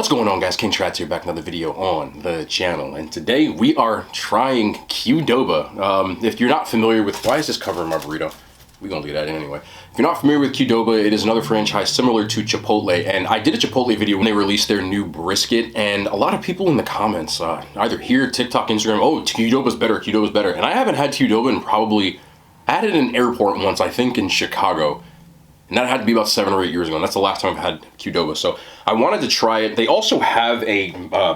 What's going on, guys? King Trats here, back with another video on the channel, and today we are trying Qdoba. If you're not familiar with, why is this covering my burrito? We're gonna leave that in anyway. If you're not familiar with Qdoba, it is another franchise similar to Chipotle, and I did a Chipotle video when they released their new brisket, and a lot of people in the comments, either here, TikTok, Instagram, oh, Qdoba's better, Qdoba's better, and I haven't had Qdoba in probably, I had it in an airport once, I think in Chicago. And that had to be about 7 or 8 years ago, and that's the last time I've had Qdoba. So I wanted to try it. They also have a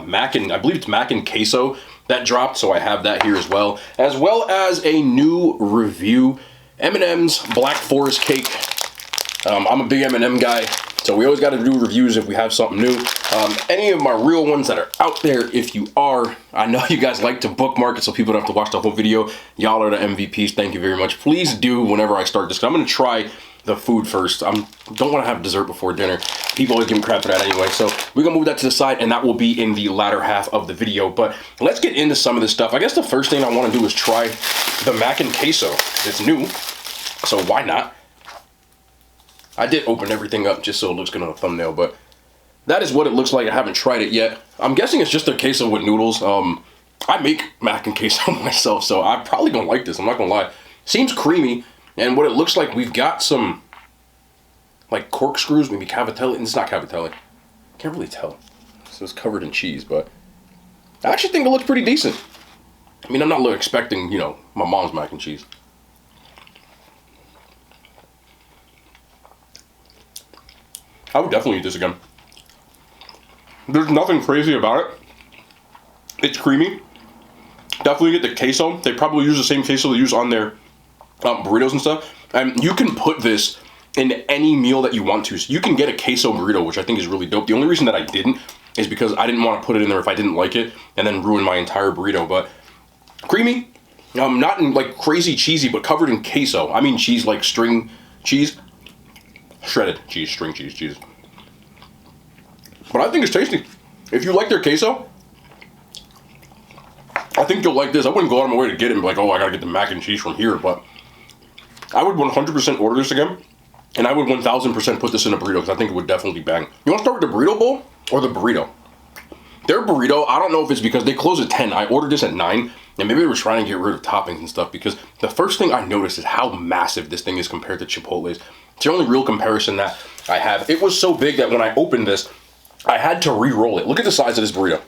Mac and, I believe it's Mac and Queso that dropped, so I have that here as well as a new review, Eminem's Black Forest Cake. I'm a big Eminem guy, so we always got to do reviews if we have something new. Any of my real ones that are out there, if you are, I know you guys like to bookmark it so people don't have to watch the whole video. Y'all are the MVPs. Thank you very much. Please do whenever I start this. I'm going to try the food first. Don't want to have dessert before dinner. People always give me crap for that anyway. So we're gonna move that to the side, and that will be in the latter half of the video. But let's get into some of this stuff. I guess the first thing I want to do is try the Mac and Queso. It's new, so why not? I did open everything up just so it looks good on the thumbnail, but that is what it looks like. I haven't tried it yet. I'm guessing it's just a queso with noodles. I make Mac and Queso myself, so I probably don't like this. I'm not gonna lie. Seems creamy. And what it looks like, we've got some, like, corkscrews, maybe cavatelli. It's not cavatelli. Can't really tell. So it's covered in cheese, but I actually think it looks pretty decent. I mean, I'm not expecting, you know, my mom's mac and cheese. I would definitely eat this again. There's nothing crazy about it. It's creamy. Definitely get the queso. They probably use the same queso they use on their burritos and stuff, and you can put this in any meal that you want to. So you can get a queso burrito, which I think is really dope. The only reason that I didn't is because I didn't want to put it in there if I didn't like it and then ruin my entire burrito. But creamy, not in like crazy cheesy, but covered in queso. I mean cheese, like string cheese, shredded cheese, string cheese. But I think it's tasty. If you like their queso, I think you'll like this. I wouldn't go out of my way to get it and be like, oh, I gotta get the mac and cheese from here, but I would 100% order this again, and I would 1000% put this in a burrito because I think it would definitely bang. You want to start with the burrito bowl or the burrito? Their burrito, I don't know if it's because they close at 10. I ordered this at 9, and maybe they were trying to get rid of toppings and stuff, because the first thing I noticed is how massive this thing is compared to Chipotle's. It's the only real comparison that I have. It was so big that when I opened this, I had to re-roll it. Look at the size of this burrito.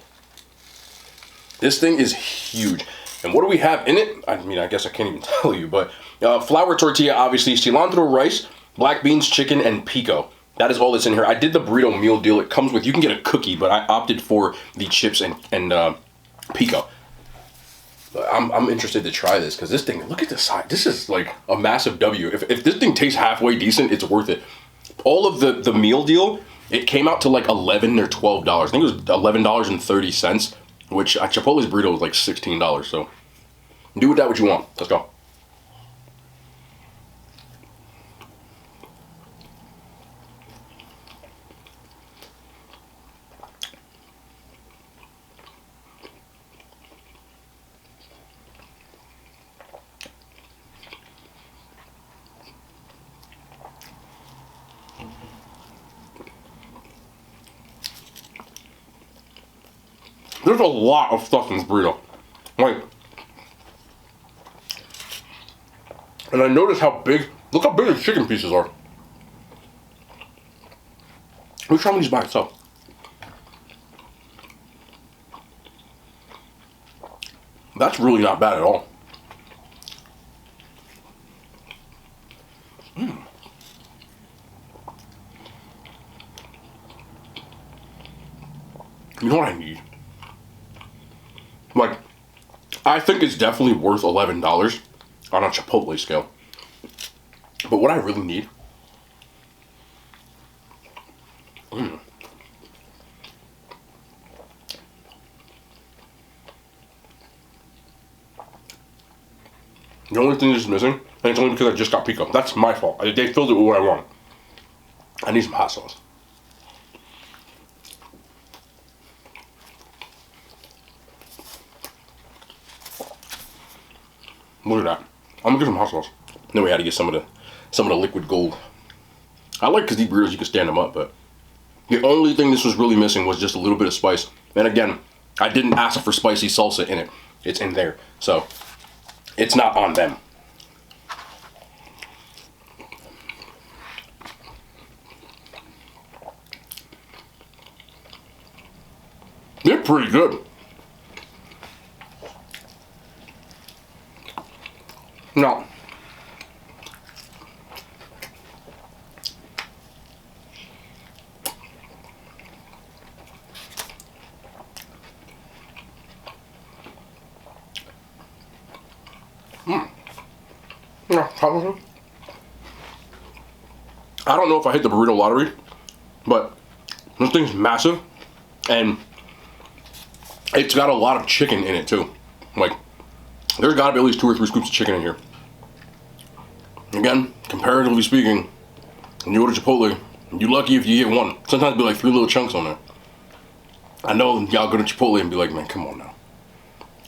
This thing is huge. And what do we have in it? I mean, I guess I can't even tell you, but flour tortilla, obviously, cilantro rice, black beans, chicken, and pico. That is all that's in here. I did the burrito meal deal. It comes with, you can get a cookie, but I opted for the chips and pico. But I'm interested to try this, because this thing, look at the size. This is like a massive W. If this thing tastes halfway decent, it's worth it. All of the meal deal, it came out to like $11 or $12. I think it was $11.30. Which at Chipotle's burrito was like $16, so do with that what you want. Let's go. There's a lot of stuff in this burrito. Like, and I noticed how big, look how big the chicken pieces are. Let me try one of these by itself. That's really not bad at all. You know what I need? Like, I think it's definitely worth $11 on a Chipotle scale. But what I really need... The only thing that's missing, and it's only because I just got pico. That's my fault. They filled it with what I want. I need some hot sauce. Look at that. I'm gonna get some hot sauce. Then we had to get some of the liquid gold. I like because these burritos you can stand them up, but The only thing this was really missing was just a little bit of spice. And again, I didn't ask for spicy salsa in it. It's in there. So, it's not on them. They're pretty good. No. Yeah, probably. I don't know if I hit the burrito lottery, but this thing's massive, and it's got a lot of chicken in it too. Like, there's got to be at least 2 or 3 scoops of chicken in here. Again, comparatively speaking, when you go to Chipotle, you're lucky if you get one. Sometimes it'll be like 3 little chunks on there. I know y'all go to Chipotle and be like, man, come on now.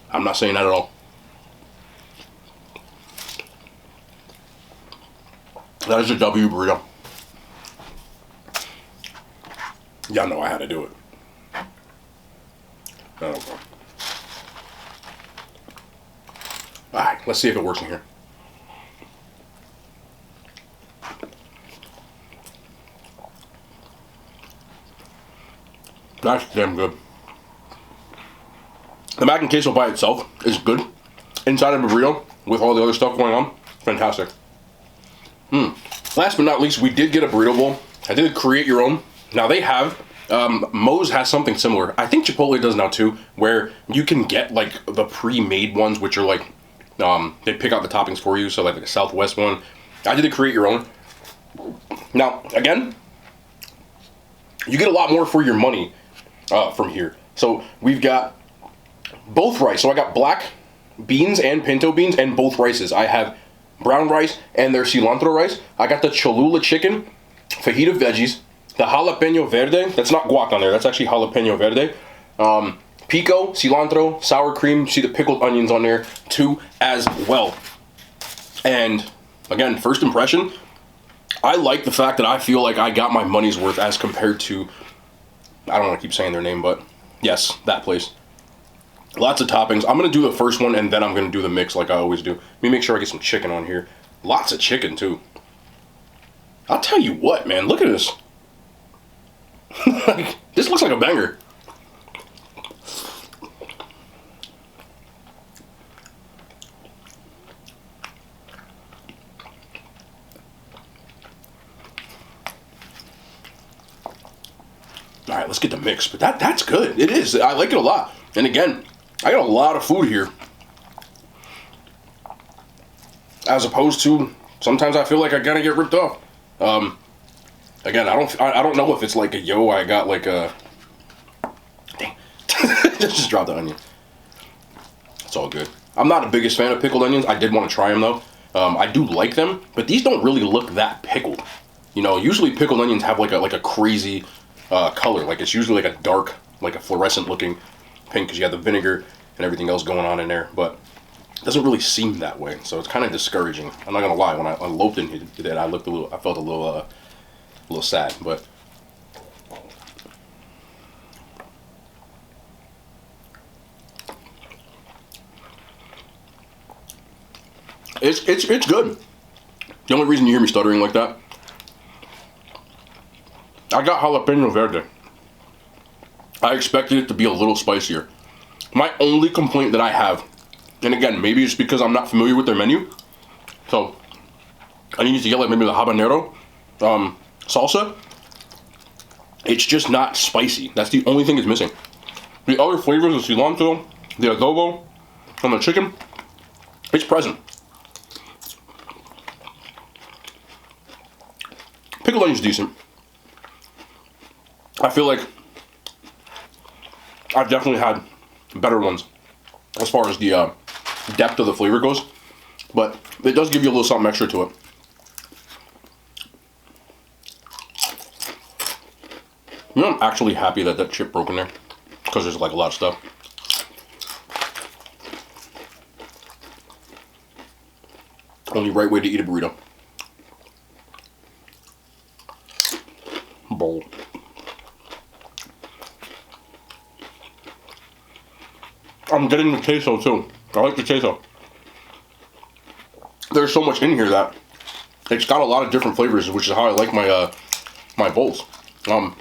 I'm not saying that at all. That is a W burrito. Y'all know I had to do it. Okay. Alright, let's see if it works in here. That's damn good. The mac and queso by itself is good. Inside of a burrito, with all the other stuff going on, fantastic. Last but not least, we did get a burrito bowl. I did create your own. Now they have, Moe's has something similar. I think Chipotle does now too, where you can get like the pre-made ones, which are like, they pick out the toppings for you. So like a Southwest one. I did create your own. Now, again, you get a lot more for your money from here. So we've got both rice. So I got black beans and pinto beans and both rices. I have brown rice and their cilantro rice. I got the Cholula chicken, fajita veggies, the jalapeno verde. That's not guac on there. That's actually jalapeno verde. Pico, cilantro, sour cream. See the pickled onions on there too as well. And again, first impression, I like the fact that I feel like I got my money's worth as compared to, I don't want to keep saying their name, but yes, that place. Lots of toppings. I'm going to do the first one and then I'm going to do the mix like I always do. Let me make sure I get some chicken on here. Lots of chicken too. I'll tell you what, man. Look at this. This looks like a banger. All right, let's get the mix. But that's good. It is. I like it a lot. And again, I got a lot of food here. As opposed to, sometimes I feel like I gotta get ripped off. Again, I don't know if it's like a I got like a, dang, just dropped the onion. It's all good. I'm not the biggest fan of pickled onions. I did want to try them though. I do like them, but these don't really look that pickled. You know, usually pickled onions have like a crazy color. Like it's usually like a dark, like a fluorescent looking pink because you have the vinegar and everything else going on in there. But it doesn't really seem that way, so it's kind of discouraging. I'm not gonna lie. When I loped into that, I felt a little sad, but it's good. The only reason you hear me stuttering like that, I got jalapeno verde. I expected it to be a little spicier. My only complaint that I have, and again, maybe it's because I'm not familiar with their menu, so I need to get like maybe the habanero salsa. It's just not spicy. That's the only thing it's missing. The other flavors, the cilantro, the adobo, and the chicken, it's present. Pickled onion's decent. I feel like I've definitely had better ones as far as the depth of the flavor goes, but it does give you a little something extra to it. You know, I'm actually happy that that chip broke in there because there's like a lot of stuff. Only right way to eat a burrito. Bowl. I'm getting the queso too. I like the queso. There's so much in here that it's got a lot of different flavors, which is how I like my my bowls. Let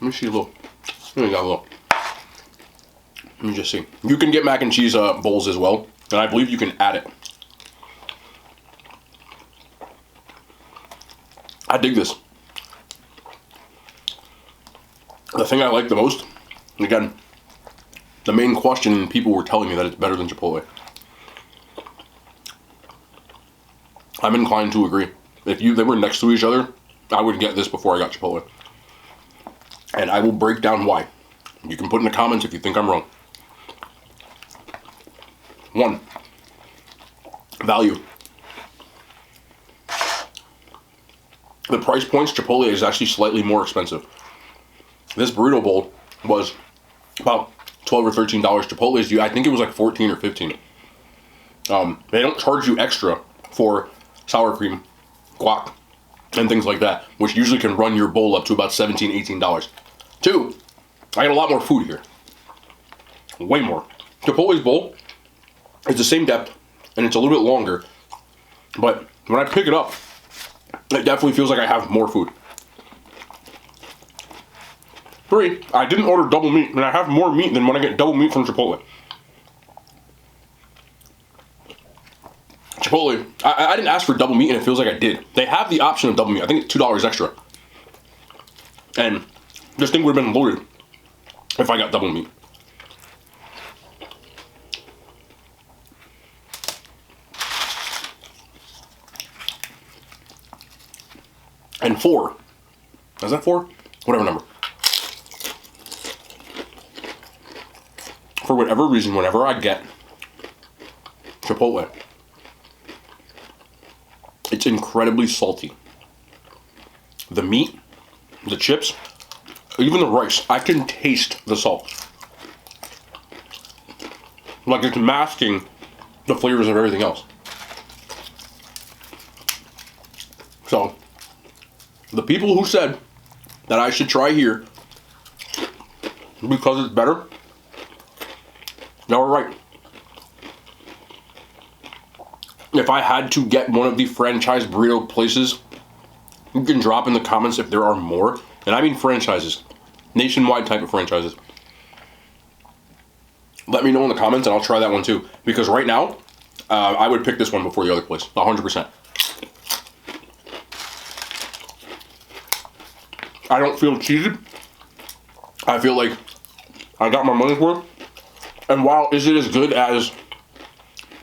me see a little. Let me just see. You can get mac and cheese bowls as well, and I believe you can add it. I dig this. The thing I like the most, again, the main question, people were telling me that it's better than Chipotle. I'm inclined to agree. If they were next to each other, I would get this before I got Chipotle. And I will break down why. You can put in the comments if you think I'm wrong. 1, value. The price points, Chipotle is actually slightly more expensive. This burrito bowl was about $12 or $13. Chipotle's, I think it was like 14 or 15. They don't charge you extra for sour cream, guac, and things like that, which usually can run your bowl up to about $17, $18. 2, I get a lot more food here. Way more. Chipotle's bowl is the same depth, and it's a little bit longer, but when I pick it up, it definitely feels like I have more food. 3, I didn't order double meat, and I have more meat than when I get double meat from Chipotle. Chipotle, I didn't ask for double meat, and it feels like I did. They have the option of double meat. I think it's $2 extra. And this thing would have been loaded if I got double meat. And 4, is that 4? Whatever number. For whatever reason, whenever I get Chipotle, it's incredibly salty. The meat, the chips, even the rice, I can taste the salt. Like it's masking the flavors of everything else. So, the people who said that I should try here because it's better, they were right. If I had to get one of the franchise burrito places, you can drop in the comments if there are more. And I mean franchises. Nationwide type of franchises. Let me know in the comments and I'll try that one too. Because right now, I would pick this one before the other place. 100%. I don't feel cheated. I feel like I got my money's worth. And while is it as good as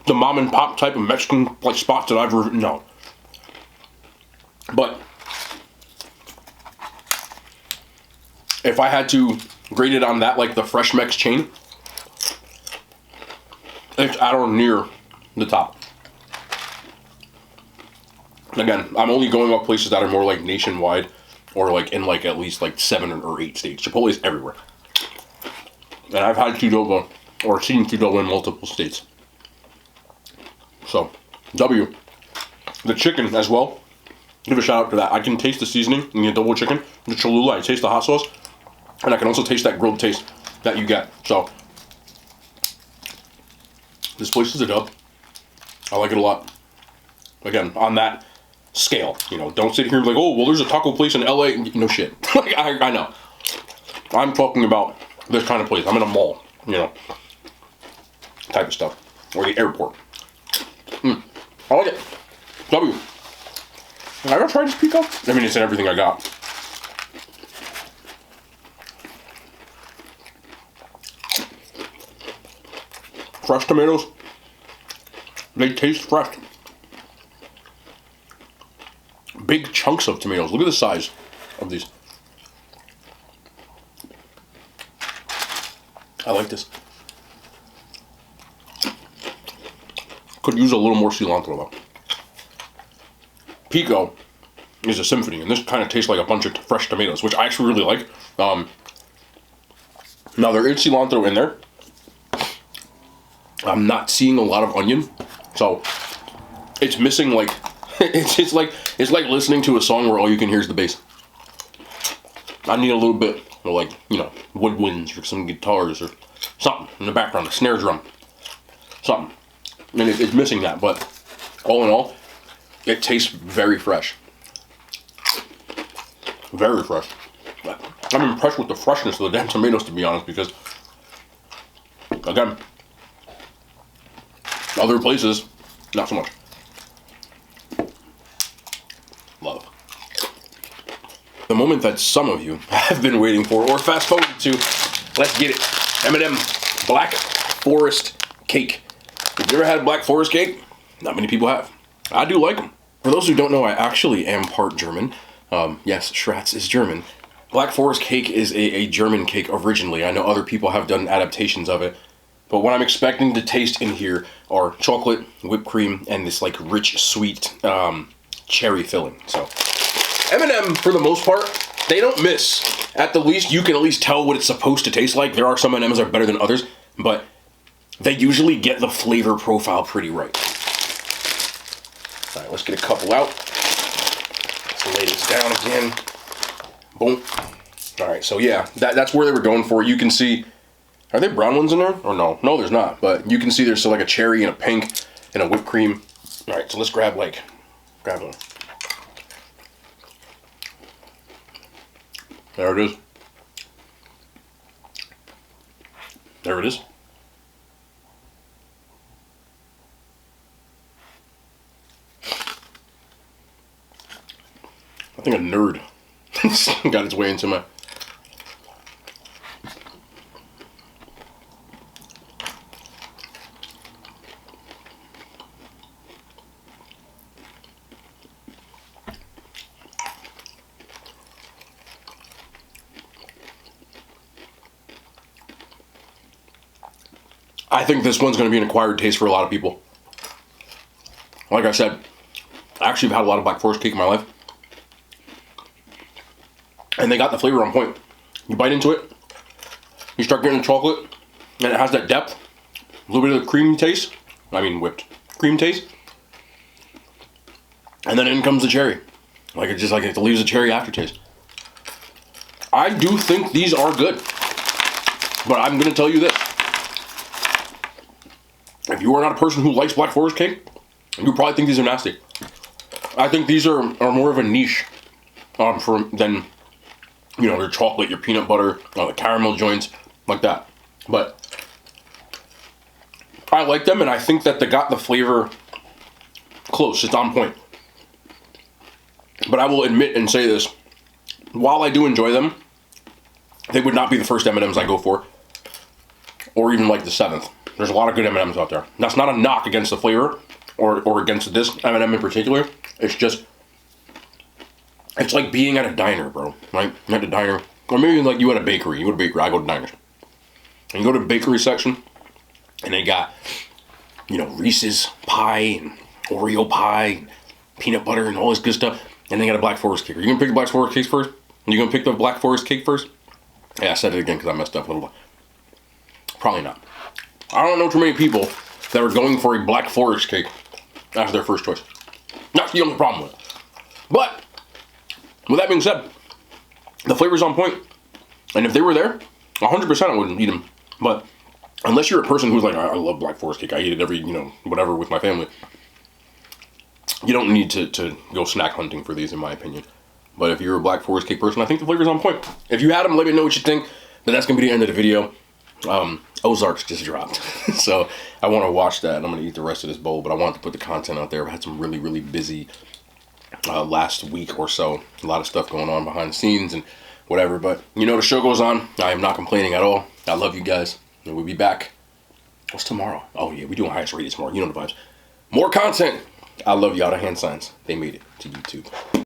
the mom and pop type of Mexican like spots that I've reviewed? No. But if I had to grade it on that, like the Fresh Mex chain, it's at or near the top. Again, I'm only going off places that are more like nationwide or like in like at least like 7 or 8 states. Chipotle is everywhere. And I've had Qdoba or seen Qdoba in multiple states. So, W. The chicken as well. Give a shout out to that. I can taste the seasoning in the double chicken, the Cholula. I taste the hot sauce, and I can also taste that grilled taste that you get. So, this place is a dub. I like it a lot. Again, on that scale, you know, don't sit here and be like, oh, well, there's a taco place in LA. No shit. Like, I know. I'm talking about this kind of place. I'm in a mall, you know, type of stuff, or the airport. I like it. W. Have I ever tried this pico? I mean, it's in everything I got. Fresh tomatoes. They taste fresh. Big chunks of tomatoes. Look at the size of these. I like this. Could use a little more cilantro though. Pico is a symphony, and this kind of tastes like a bunch of fresh tomatoes, which I actually really like. Now there is cilantro in there. I'm not seeing a lot of onion, so it's missing like it's like listening to a song where all you can hear is the bass. I need a little bit or like, you know, woodwinds or some guitars or something in the background, a snare drum, something. And it's missing that, but all in all, it tastes very fresh. Very fresh. I'm impressed with the freshness of the damn tomatoes, to be honest, because, again, other places, not so much. Love. The moment that some of you have been waiting for, or fast forward to, let's get it. M&M Black Forest Cake. If you ever had Black Forest Cake, not many people have. I do like them. For those who don't know, I actually am part German. Yes, Schratz is German. Black Forest Cake is a German cake originally. I know other people have done adaptations of it. But what I'm expecting to taste in here are chocolate, whipped cream, and this like rich, sweet cherry filling. So M&M, for the most part, they don't miss. At the least, you can at least tell what it's supposed to taste like. There are some M&Ms that are better than others, but they usually get the flavor profile pretty right. All right, let's get a couple out. Let's lay this down again. Boom. All right, so yeah, that's where they were going for. You can see, are there brown ones in there? Or no? No, there's not. But you can see there's like a cherry and a pink and a whipped cream. All right, so let's grab one. There it is. There it is. I think a nerd got its way into my... I think this one's going to be an acquired taste for a lot of people. Like I said, I actually have had a lot of Black Forest cake in my life. And they got the flavor on point. You bite into it, you start getting the chocolate, and it has that depth, a little bit of the cream taste. I mean whipped cream taste. And then in comes the cherry. Like it leaves a cherry aftertaste. I do think these are good. But I'm going to tell you this. If you are not a person who likes Black Forest cake, you probably think these are nasty. I think these are more of a niche than, you know, your chocolate, your peanut butter, the caramel joints, like that. But I like them, and I think that they got the flavor close. It's on point. But I will admit and say this. While I do enjoy them, they would not be the first M&Ms I go for. Or even like the 7th. There's a lot of good M&Ms out there. That's not a knock against the flavor or against this M&M in particular. It's just, it's like being at a diner, bro. Right? You're at a diner. Or maybe like you at a bakery. You go to a bakery. I go to diners. And you go to the bakery section, and they got, you know, Reese's pie and Oreo pie, and peanut butter and all this good stuff. And they got a Black Forest cake. Are you going to pick the Black Forest cake first? Are you going to pick the Black Forest cake first? Yeah, I said it again because I messed up a little bit. Probably not. I don't know too many people that are going for a Black Forest cake as their first choice. That's the only problem with it. But, with that being said, the flavor's on point. And if they were there, 100% I wouldn't eat them. But, unless you're a person who's like, I love Black Forest cake, I eat it every, you know, whatever with my family. You don't need to go snack hunting for these, in my opinion. But if you're a Black Forest cake person, I think the flavor's on point. If you had them, let me know what you think. Then that's going to be the end of the video. Ozarks just dropped. So I want to watch that. I'm going to eat the rest of this bowl, but I wanted to put the content out there. I had some really, really busy last week or so. A lot of stuff going on behind the scenes and whatever. But, you know, the show goes on. I am not complaining at all. I love you guys. And we'll be back. What's tomorrow? Oh, yeah, we're doing highest rated tomorrow. You know the vibes. More content. I love y'all. The hand signs. They made it to YouTube.